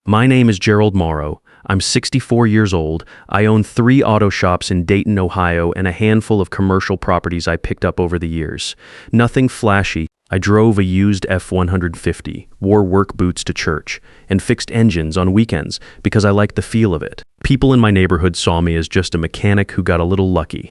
My name is Gerald Morrow. I'm 64 years old. I own 3 auto shops in Dayton, Ohio, and a handful of commercial properties I picked up over the years. Nothing flashy. I drove a used F-150, wore work boots to church, and fixed engines on weekends because I liked the feel of it. People in my neighborhood saw me as just a mechanic who got a little lucky.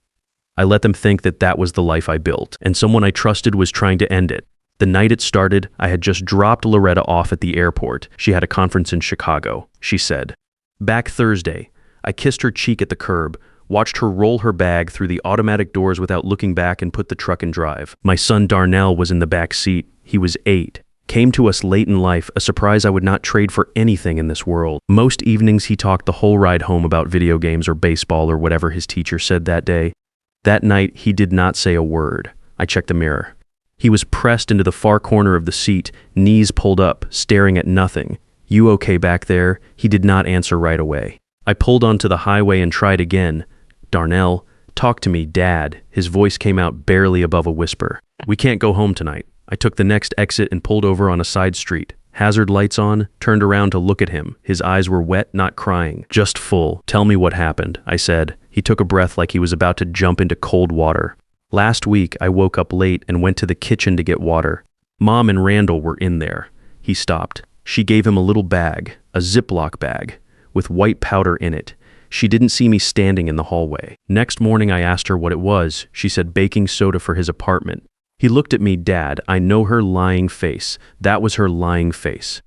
I let them think that that was the life I built, and someone I trusted was trying to end it. The night it started, I had just dropped Loretta off at the airport. She had a conference in Chicago. She said, "Back Thursday." I kissed her cheek at the curb, watched her roll her bag through the automatic doors without looking back and put the truck in drive. My son Darnell was in the back seat. He was 8. Came to us late in life, a surprise I would not trade for anything in this world. Most evenings he talked the whole ride home about video games or baseball or whatever his teacher said that day. That night, he did not say a word. I checked the mirror. He was pressed into the far corner of the seat, knees pulled up, staring at nothing. "You okay back there?" He did not answer right away. I pulled onto the highway and tried again. "Darnell, talk to me, Dad." His voice came out barely above a whisper. "We can't go home tonight." I took the next exit and pulled over on a side street. Hazard lights on, turned around to look at him. His eyes were wet, not crying, just full. "Tell me what happened," I said. He took a breath like he was about to jump into cold water. "Last week, I woke up late and went to the kitchen to get water. Mom and Randall were in there." He stopped. She gave him a little bag, a Ziploc bag, with white powder in it. She didn't see me standing in the hallway. Next morning, I asked her what it was. She said baking soda for his apartment. He looked at me. "Dad, I know her lying face." That was her lying face.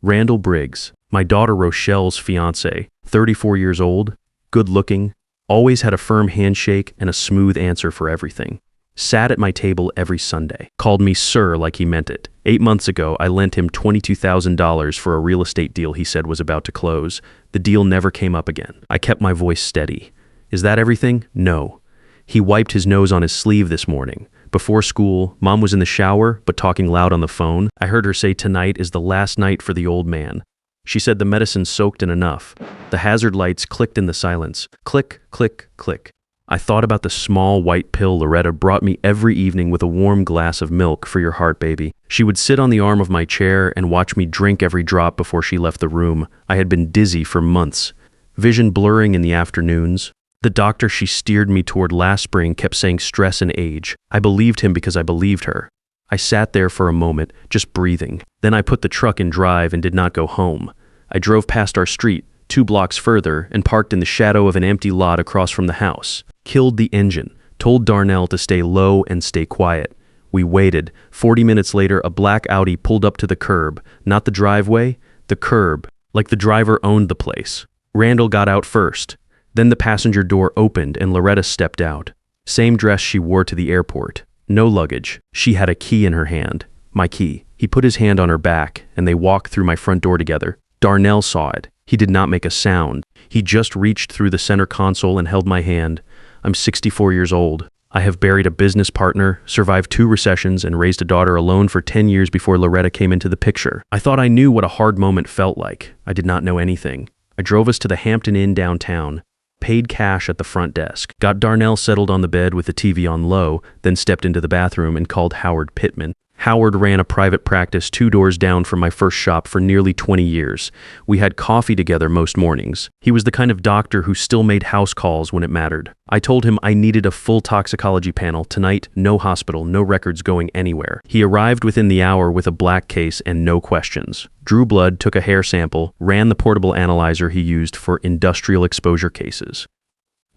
Randall Briggs, my daughter Rochelle's fiance, 34 years old, good-looking, always had a firm handshake and a smooth answer for everything. Sat at my table every Sunday. Called me sir like he meant it. 8 months ago, I lent him $22,000 for a real estate deal he said was about to close. The deal never came up again. I kept my voice steady. "Is that everything?" "No." He wiped his nose on his sleeve this morning. Before school, Mom was in the shower, but talking loud on the phone. I heard her say tonight is the last night for the old man. She said the medicine soaked in enough. The hazard lights clicked in the silence. Click, click, click. I thought about the small white pill Loretta brought me every evening with a warm glass of milk for your heart, baby. She would sit on the arm of my chair and watch me drink every drop before she left the room. I had been dizzy for months. Vision blurring in the afternoons. The doctor she steered me toward last spring kept saying stress and age. I believed him because I believed her. I sat there for a moment, just breathing. Then I put the truck in drive and did not go home. I drove past our street, 2 blocks further, and parked in the shadow of an empty lot across from the house. Killed the engine. Told Darnell to stay low and stay quiet. We waited. 40 minutes later, a black Audi pulled up to the curb. Not the driveway, the curb, like the driver owned the place. Randall got out first. Then the passenger door opened and Loretta stepped out. Same dress she wore to the airport. No luggage. She had a key in her hand. My key. He put his hand on her back, and they walked through my front door together. Darnell saw it. He did not make a sound. He just reached through the center console and held my hand. I'm 64 years old. I have buried a business partner, survived 2 recessions, and raised a daughter alone for 10 years before Loretta came into the picture. I thought I knew what a hard moment felt like. I did not know anything. I drove us to the Hampton Inn downtown. Paid cash at the front desk. Got Darnell settled on the bed with the TV on low, then stepped into the bathroom and called Howard Pittman. Howard ran a private practice 2 doors down from my first shop for nearly 20 years. We had coffee together most mornings. He was the kind of doctor who still made house calls when it mattered. I told him I needed a full toxicology panel tonight, no hospital, no records going anywhere. He arrived within the hour with a black case and no questions. Drew blood, took a hair sample, ran the portable analyzer he used for industrial exposure cases.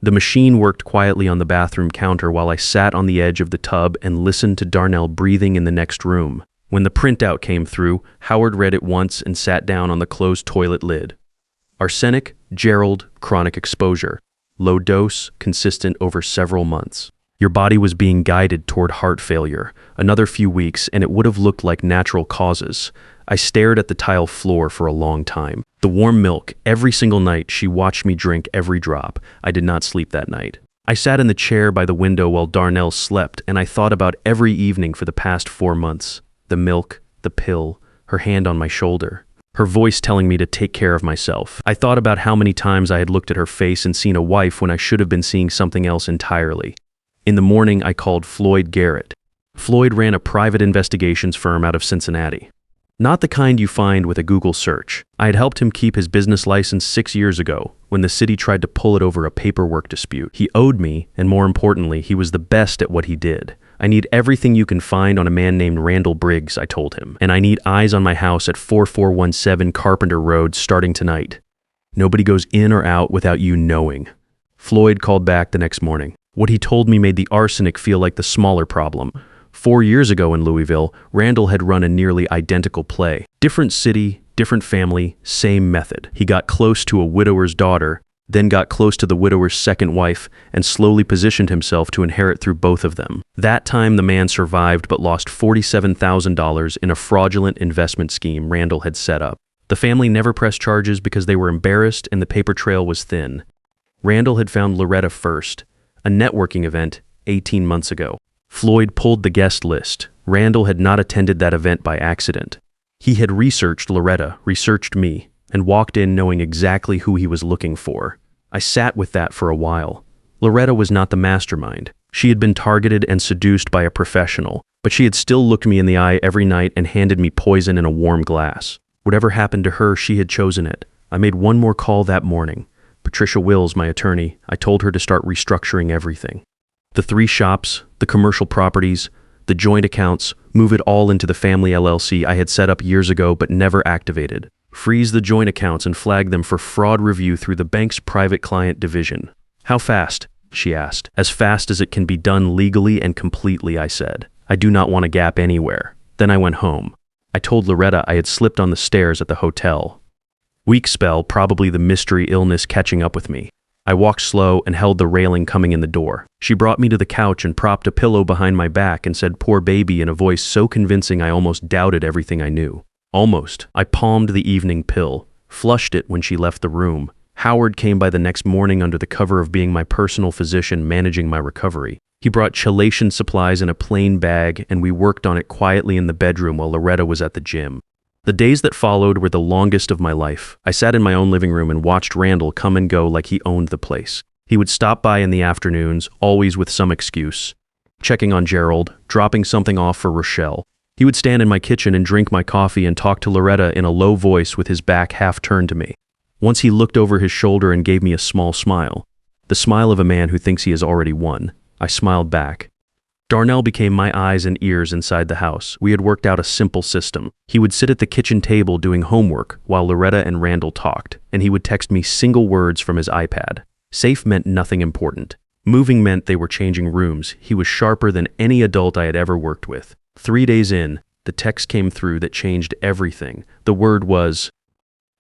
The machine worked quietly on the bathroom counter while I sat on the edge of the tub and listened to Darnell breathing in the next room. When the printout came through, Howard read it once and sat down on the closed toilet lid. Arsenic, Gerald, chronic exposure. Low dose, consistent over several months. Your body was being guided toward heart failure. Another few weeks and it would have looked like natural causes. I stared at the tile floor for a long time. The warm milk, every single night she watched me drink every drop. I did not sleep that night. I sat in the chair by the window while Darnell slept, and I thought about every evening for the past 4 months. The milk, the pill, her hand on my shoulder, her voice telling me to take care of myself. I thought about how many times I had looked at her face and seen a wife when I should have been seeing something else entirely. In the morning, I called Floyd Garrett. Floyd ran a private investigations firm out of Cincinnati. Not the kind you find with a Google search. I had helped him keep his business license 6 years ago when the city tried to pull it over a paperwork dispute. He owed me, and more importantly, he was the best at what he did. I need everything you can find on a man named Randall Briggs, I told him, and I need eyes on my house at 4417 Carpenter Road starting tonight. Nobody goes in or out without you knowing. Floyd called back the next morning. What he told me made the arsenic feel like the smaller problem. 4 years ago in Louisville, Randall had run a nearly identical play. Different city, different family, same method. He got close to a widower's daughter, then got close to the widower's second wife, and slowly positioned himself to inherit through both of them. That time the man survived but lost $47,000 in a fraudulent investment scheme Randall had set up. The family never pressed charges because they were embarrassed and the paper trail was thin. Randall had found Loretta first, a networking event 18 months ago. Floyd pulled the guest list. Randall had not attended that event by accident. He had researched Loretta, researched me, and walked in knowing exactly who he was looking for. I sat with that for a while. Loretta was not the mastermind. She had been targeted and seduced by a professional, but she had still looked me in the eye every night and handed me poison in a warm glass. Whatever happened to her, she had chosen it. I made one more call that morning. Patricia Wills, my attorney, I told her to start restructuring everything. The 3 shops, the commercial properties, the joint accounts, move it all into the family LLC I had set up years ago but never activated. Freeze the joint accounts and flag them for fraud review through the bank's private client division. How fast? She asked. As fast as it can be done legally and completely, I said. I do not want a gap anywhere. Then I went home. I told Loretta I had slipped on the stairs at the hotel. Weak spell, probably the mystery illness catching up with me. I walked slow and held the railing coming in the door. She brought me to the couch and propped a pillow behind my back and said, "Poor baby," in a voice so convincing I almost doubted everything I knew. Almost. I palmed the evening pill, flushed it when she left the room. Howard came by the next morning under the cover of being my personal physician managing my recovery. He brought chelation supplies in a plain bag, and we worked on it quietly in the bedroom while Loretta was at the gym. The days that followed were the longest of my life. I sat in my own living room and watched Randall come and go like he owned the place. He would stop by in the afternoons, always with some excuse. Checking on Gerald, dropping something off for Rochelle. He would stand in my kitchen and drink my coffee and talk to Loretta in a low voice with his back half turned to me. Once he looked over his shoulder and gave me a small smile. The smile of a man who thinks he has already won. I smiled back. Darnell became my eyes and ears inside the house. We had worked out a simple system. He would sit at the kitchen table doing homework while Loretta and Randall talked, and he would text me single words from his iPad. Safe meant nothing important. Moving meant they were changing rooms. He was sharper than any adult I had ever worked with. 3 days in, the text came through that changed everything. The word was,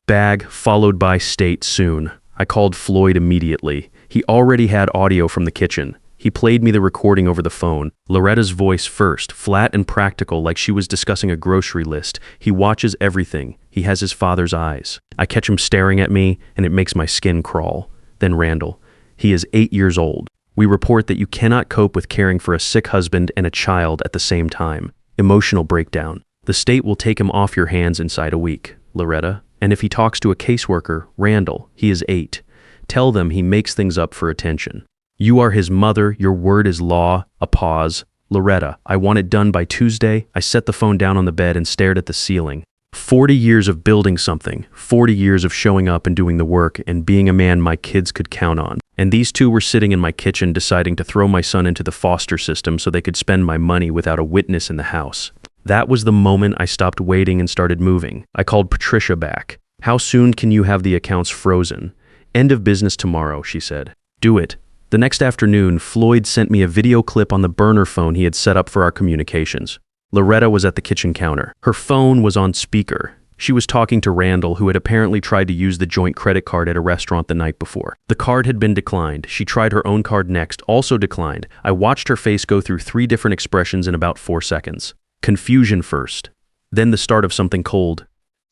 "Bag, followed by state soon." I called Floyd immediately. He already had audio from the kitchen. He played me the recording over the phone. Loretta's voice first, flat and practical like she was discussing a grocery list. He watches everything. He has his father's eyes. I catch him staring at me, and it makes my skin crawl. Then Randall. He is 8 years old. We report that you cannot cope with caring for a sick husband and a child at the same time. Emotional breakdown. The state will take him off your hands inside a week, Loretta. And if he talks to a caseworker, Randall, he is 8. Tell them he makes things up for attention. You are his mother, your word is law. A pause. Loretta, I want it done by Tuesday. I set the phone down on the bed and stared at the ceiling. 40 years of building something, 40 years of showing up and doing the work and being a man my kids could count on. And these two were sitting in my kitchen deciding to throw my son into the foster system so they could spend my money without a witness in the house. That was the moment I stopped waiting and started moving. I called Patricia back. How soon can you have the accounts frozen? End of business tomorrow, she said. Do it. The next afternoon, Floyd sent me a video clip on the burner phone he had set up for our communications. Loretta was at the kitchen counter. Her phone was on speaker. She was talking to Randall, who had apparently tried to use the joint credit card at a restaurant the night before. The card had been declined. She tried her own card next, also declined. I watched her face go through 3 different expressions in about 4 seconds. Confusion first. Then the start of something cold.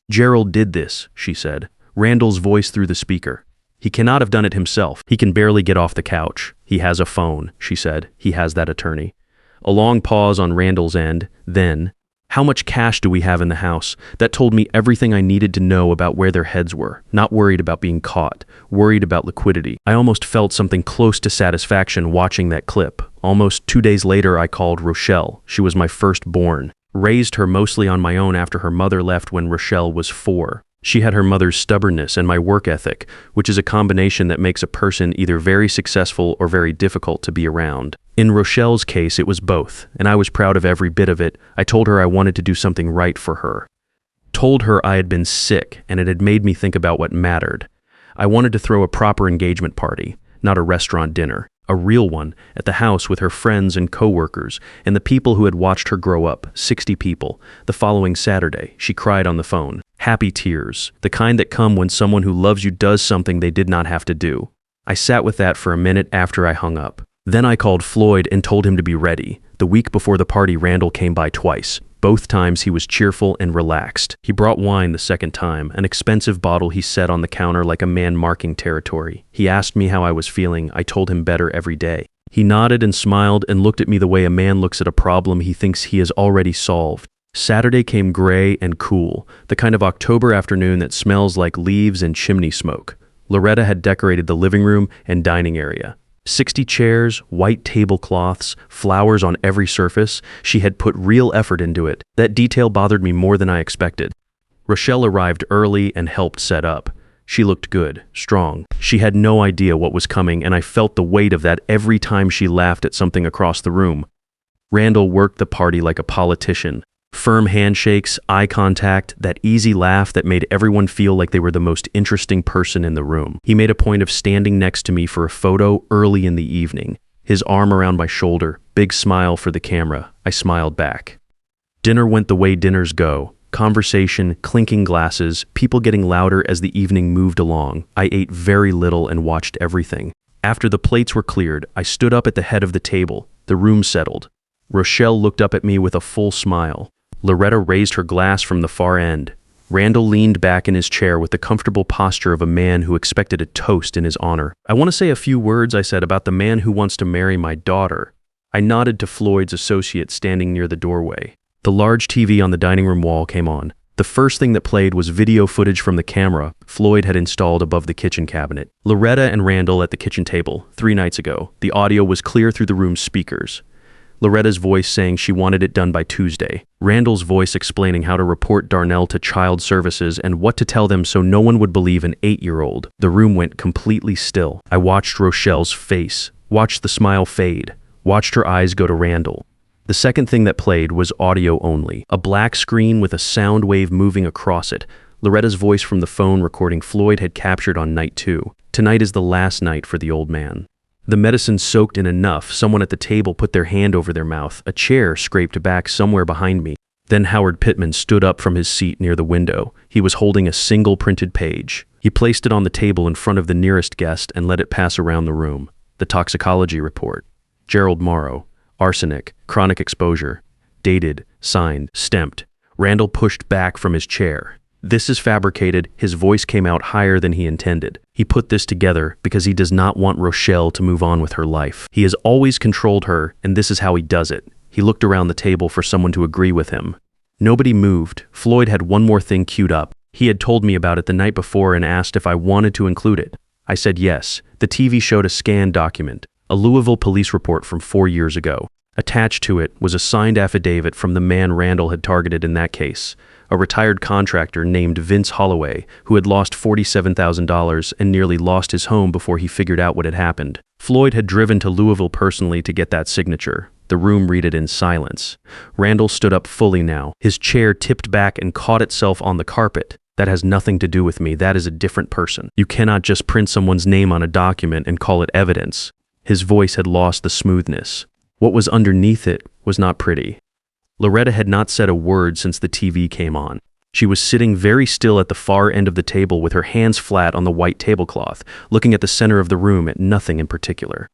Gerald did this, she said. Randall's voice through the speaker. He cannot have done it himself. He can barely get off the couch. He has a phone, she said. He has that attorney. A long pause on Randall's end. Then, how much cash do we have in the house? That told me everything I needed to know about where their heads were. Not worried about being caught. Worried about liquidity. I almost felt something close to satisfaction watching that clip. Almost 2 days later, I called Rochelle. She was my firstborn. Raised her mostly on my own after her mother left when Rochelle was 4. She had her mother's stubbornness and my work ethic, which is a combination that makes a person either very successful or very difficult to be around. In Rochelle's case, it was both, and I was proud of every bit of it. I told her I wanted to do something right for her. Told her I had been sick, and it had made me think about what mattered. I wanted to throw a proper engagement party, not a restaurant dinner. A real one, at the house with her friends and co-workers, and the people who had watched her grow up, 60 people. The following Saturday, she cried on the phone. Happy tears, the kind that come when someone who loves you does something they did not have to do. I sat with that for a minute after I hung up. Then I called Floyd and told him to be ready. The week before the party, Randall came by twice. Both times he was cheerful and relaxed. He brought wine the second time, an expensive bottle he set on the counter like a man marking territory. He asked me how I was feeling. I told him better every day. He nodded and smiled and looked at me the way a man looks at a problem he thinks he has already solved. Saturday came gray and cool, the kind of October afternoon that smells like leaves and chimney smoke. Loretta had decorated the living room and dining area. 60 chairs, white tablecloths, flowers on every surface. She had put real effort into it. That detail bothered me more than I expected. Rochelle arrived early and helped set up. She looked good, strong. She had no idea what was coming, and I felt the weight of that every time she laughed at something across the room. Randall worked the party like a politician. Firm handshakes, eye contact, that easy laugh that made everyone feel like they were the most interesting person in the room. He made a point of standing next to me for a photo early in the evening, his arm around my shoulder, big smile for the camera. I smiled back. Dinner went the way dinners go. Conversation, clinking glasses, people getting louder as the evening moved along. I ate very little and watched everything. After the plates were cleared, I stood up at the head of the table. The room settled. Rochelle looked up at me with a full smile. Loretta raised her glass from the far end. Randall leaned back in his chair with the comfortable posture of a man who expected a toast in his honor. I want to say a few words, I said, about the man who wants to marry my daughter. I nodded to Floyd's associate standing near the doorway. The large TV on the dining room wall came on. The first thing that played was video footage from the camera Floyd had installed above the kitchen cabinet. Loretta and Randall at the kitchen table, 3 nights ago. The audio was clear through the room's speakers. Loretta's voice saying she wanted it done by Tuesday. Randall's voice explaining how to report Darnell to child services and what to tell them so no one would believe an 8-year-old. The room went completely still. I watched Rochelle's face, watched the smile fade, watched her eyes go to Randall. The second thing that played was audio only. A black screen with a sound wave moving across it. Loretta's voice from the phone recording Floyd had captured on night 2. Tonight is the last night for the old man. The medicine soaked in enough, someone at the table put their hand over their mouth. A chair scraped back somewhere behind me. Then Howard Pittman stood up from his seat near the window. He was holding a single printed page. He placed it on the table in front of the nearest guest and let it pass around the room. The toxicology report. Gerald Morrow. Arsenic. Chronic exposure. Dated. Signed. Stamped. Randall pushed back from his chair. This is fabricated. His voice came out higher than he intended. He put this together because he does not want Rochelle to move on with her life. He has always controlled her, and this is how he does it. He looked around the table for someone to agree with him. Nobody moved. Floyd had one more thing queued up. He had told me about it the night before and asked if I wanted to include it. I said yes. The TV showed a scanned document, a Louisville police report from 4 years ago. Attached to it was a signed affidavit from the man Randall had targeted in that case, a retired contractor named Vince Holloway, who had lost $47,000 and nearly lost his home before he figured out what had happened. Floyd had driven to Louisville personally to get that signature. The room read it in silence. Randall stood up fully now. His chair tipped back and caught itself on the carpet. That has nothing to do with me. That is a different person. You cannot just print someone's name on a document and call it evidence. His voice had lost the smoothness. What was underneath it was not pretty. Loretta had not said a word since the TV came on. She was sitting very still at the far end of the table with her hands flat on the white tablecloth, looking at the center of the room at nothing in particular.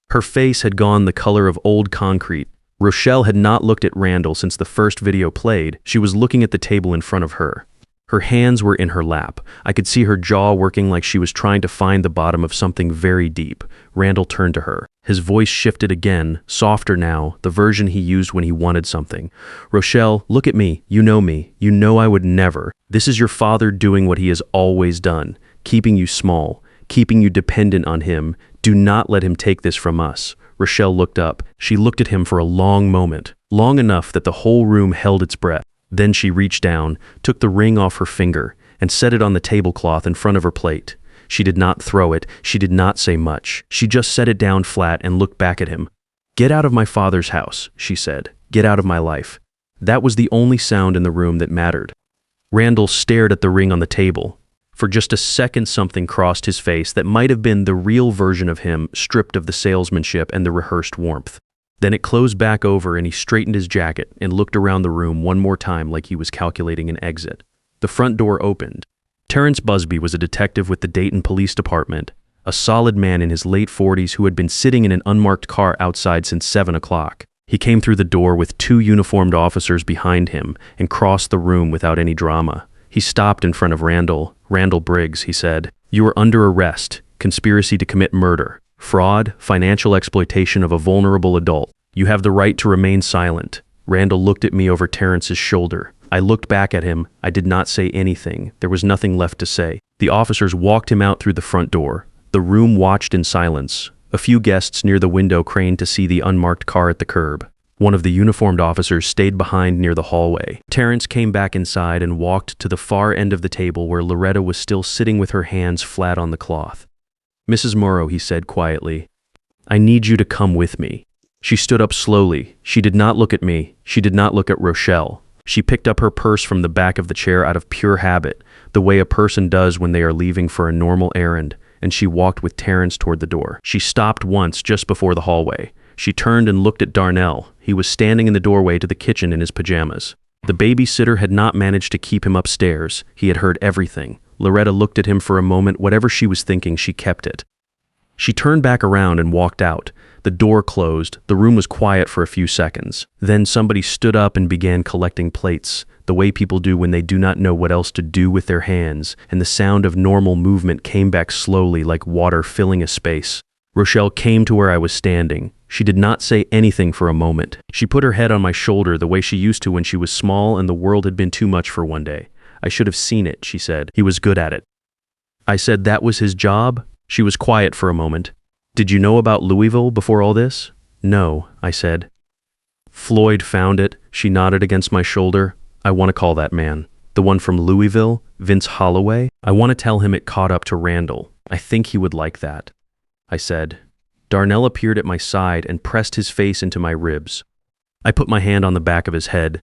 Her face had gone the color of old concrete. Rochelle had not looked at Randall since the first video played. She was looking at the table in front of her. Her hands were in her lap. I could see her jaw working like she was trying to find the bottom of something very deep. Randall turned to her. His voice shifted again, softer now, the version he used when he wanted something. Rochelle, look at me. You know me. You know I would never. This is your father doing what he has always done, keeping you small, keeping you dependent on him. Do not let him take this from us. Rochelle looked up. She looked at him for a long moment, long enough that the whole room held its breath. Then she reached down, took the ring off her finger, and set it on the tablecloth in front of her plate. She did not throw it. She did not say much. She just set it down flat and looked back at him. "Get out of my father's house," she said. "Get out of my life." That was the only sound in the room that mattered. Randall stared at the ring on the table. For just a second, something crossed his face that might have been the real version of him, stripped of the salesmanship and the rehearsed warmth. Then it closed back over and he straightened his jacket and looked around the room one more time like he was calculating an exit. The front door opened. Terrence Busby was a detective with the Dayton Police Department, a solid man in his late 40s who had been sitting in an unmarked car outside since 7 o'clock. He came through the door with 2 uniformed officers behind him and crossed the room without any drama. He stopped in front of Randall. "Randall Briggs," he said, "you are under arrest. Conspiracy to commit murder, fraud, financial exploitation of a vulnerable adult. You have the right to remain silent." Randall looked at me over Terrence's shoulder. I looked back at him. I did not say anything. There was nothing left to say. The officers walked him out through the front door. The room watched in silence. A few guests near the window craned to see the unmarked car at the curb. One of the uniformed officers stayed behind near the hallway. Terrence came back inside and walked to the far end of the table where Loretta was still sitting with her hands flat on the cloth. "Mrs. Morrow," he said quietly, "I need you to come with me." She stood up slowly. She did not look at me. She did not look at Rochelle. She picked up her purse from the back of the chair out of pure habit, the way a person does when they are leaving for a normal errand, and she walked with Terrence toward the door. She stopped once just before the hallway. She turned and looked at Darnell. He was standing in the doorway to the kitchen in his pajamas. The babysitter had not managed to keep him upstairs. He had heard everything. Loretta looked at him for a moment. Whatever she was thinking, she kept it. She turned back around and walked out. The door closed. The room was quiet for a few seconds. Then somebody stood up and began collecting plates, the way people do when they do not know what else to do with their hands, and the sound of normal movement came back slowly like water filling a space. Rochelle came to where I was standing. She did not say anything for a moment. She put her head on my shoulder the way she used to when she was small and the world had been too much for one day. "I should have seen it," she said. "He was good at it." I said that was his job. She was quiet for a moment. "Did you know about Louisville before all this?" "No," I said. "Floyd found it." She nodded against my shoulder. "I want to call that man. The one from Louisville, Vince Holloway. I want to tell him it caught up to Randall. I think he would like that," I said. Darnell appeared at my side and pressed his face into my ribs. I put my hand on the back of his head.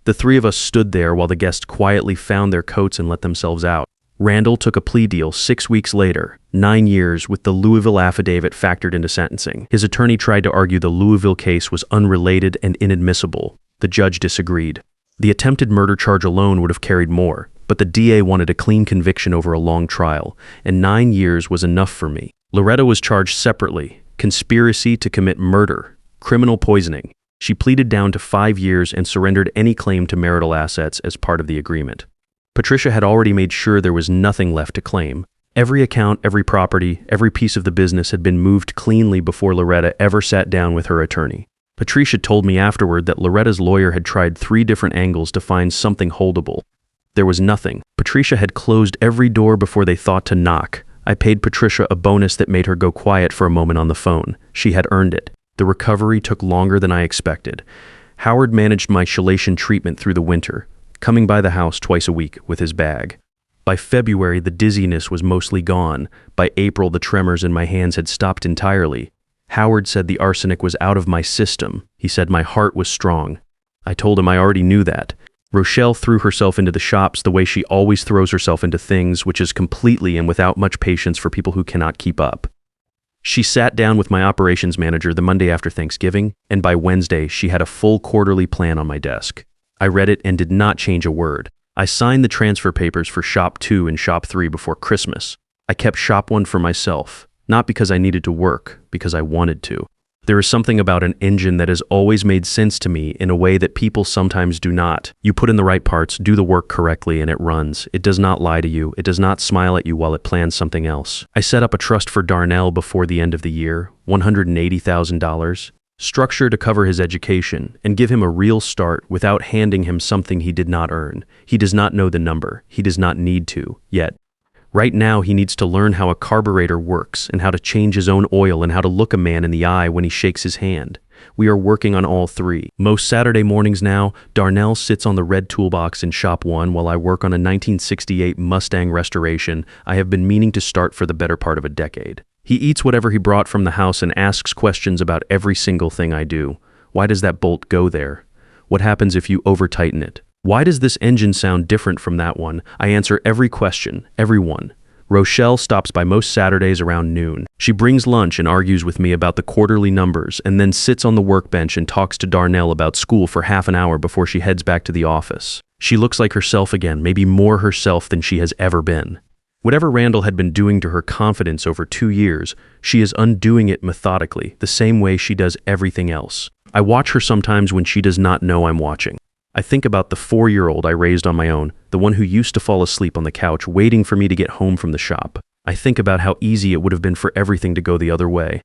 The 3 of us stood there while the guests quietly found their coats and let themselves out. Randall took a plea deal 6 weeks later, 9 years, with the Louisville affidavit factored into sentencing. His attorney tried to argue the Louisville case was unrelated and inadmissible. The judge disagreed. The attempted murder charge alone would have carried more, but the DA wanted a clean conviction over a long trial, and 9 years was enough for me. Loretta was charged separately: conspiracy to commit murder, criminal poisoning. She pleaded down to 5 years and surrendered any claim to marital assets as part of the agreement. Patricia had already made sure there was nothing left to claim. Every account, every property, every piece of the business had been moved cleanly before Loretta ever sat down with her attorney. Patricia told me afterward that Loretta's lawyer had tried 3 different angles to find something holdable. There was nothing. Patricia had closed every door before they thought to knock. I paid Patricia a bonus that made her go quiet for a moment on the phone. She had earned it. The recovery took longer than I expected. Howard managed my chelation treatment through the winter, coming by the house twice a week with his bag. By February, the dizziness was mostly gone. By April, the tremors in my hands had stopped entirely. Howard said the arsenic was out of my system. He said my heart was strong. I told him I already knew that. Rochelle threw herself into the shops the way she always throws herself into things, which is completely and without much patience for people who cannot keep up. She sat down with my operations manager the Monday after Thanksgiving, and by Wednesday, she had a full quarterly plan on my desk. I read it and did not change a word. I signed the transfer papers for Shop 2 and Shop 3 before Christmas. I kept Shop 1 for myself, not because I needed to work, because I wanted to. There is something about an engine that has always made sense to me in a way that people sometimes do not. You put in the right parts, do the work correctly, and it runs. It does not lie to you. It does not smile at you while it plans something else. I set up a trust for Darnell before the end of the year, $180,000. Structure to cover his education and give him a real start without handing him something he did not earn. He does not know the number. He does not need to, yet. Right now, he needs to learn how a carburetor works and how to change his own oil and how to look a man in the eye when he shakes his hand. We are working on all three. Most Saturday mornings now, Darnell sits on the red toolbox in Shop 1 while I work on a 1968 Mustang restoration I have been meaning to start for the better part of a decade. He eats whatever he brought from the house and asks questions about every single thing I do. Why does that bolt go there? What happens if you over-tighten it? Why does this engine sound different from that one? I answer every question, every one. Rochelle stops by most Saturdays around noon. She brings lunch and argues with me about the quarterly numbers and then sits on the workbench and talks to Darnell about school for half an hour before she heads back to the office. She looks like herself again, maybe more herself than she has ever been. Whatever Randall had been doing to her confidence over 2 years, she is undoing it methodically, the same way she does everything else. I watch her sometimes when she does not know I'm watching. I think about the 4-year-old I raised on my own, the one who used to fall asleep on the couch waiting for me to get home from the shop. I think about how easy it would have been for everything to go the other way.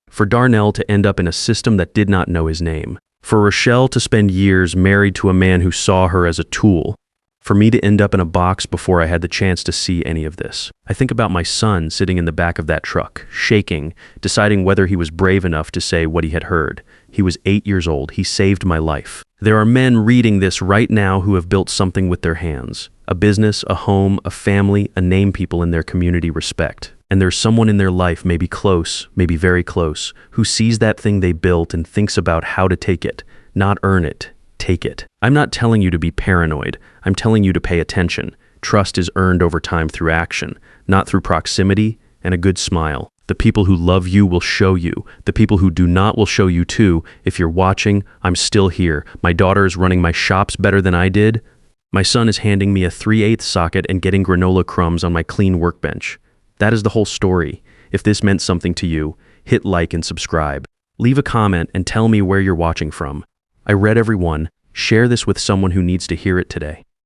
For Darnell to end up in a system that did not know his name. For Rochelle to spend years married to a man who saw her as a tool. For me to end up in a box before I had the chance to see any of this. I think about my son sitting in the back of that truck, shaking, deciding whether he was brave enough to say what he had heard. He was 8 years old. He saved my life. There are men reading this right now who have built something with their hands. A business, a home, a family, a name people in their community respect. And there's someone in their life, maybe close, maybe very close, who sees that thing they built and thinks about how to take it, not earn it, take it. I'm not telling you to be paranoid. I'm telling you to pay attention. Trust is earned over time through action, not through proximity and a good smile. The people who love you will show you. The people who do not will show you too. If you're watching, I'm still here. My daughter is running my shops better than I did. My son is handing me a 3/8 socket and getting granola crumbs on my clean workbench. That is the whole story. If this meant something to you, hit like and subscribe. Leave a comment and tell me where you're watching from. I read every one. Share this with someone who needs to hear it today.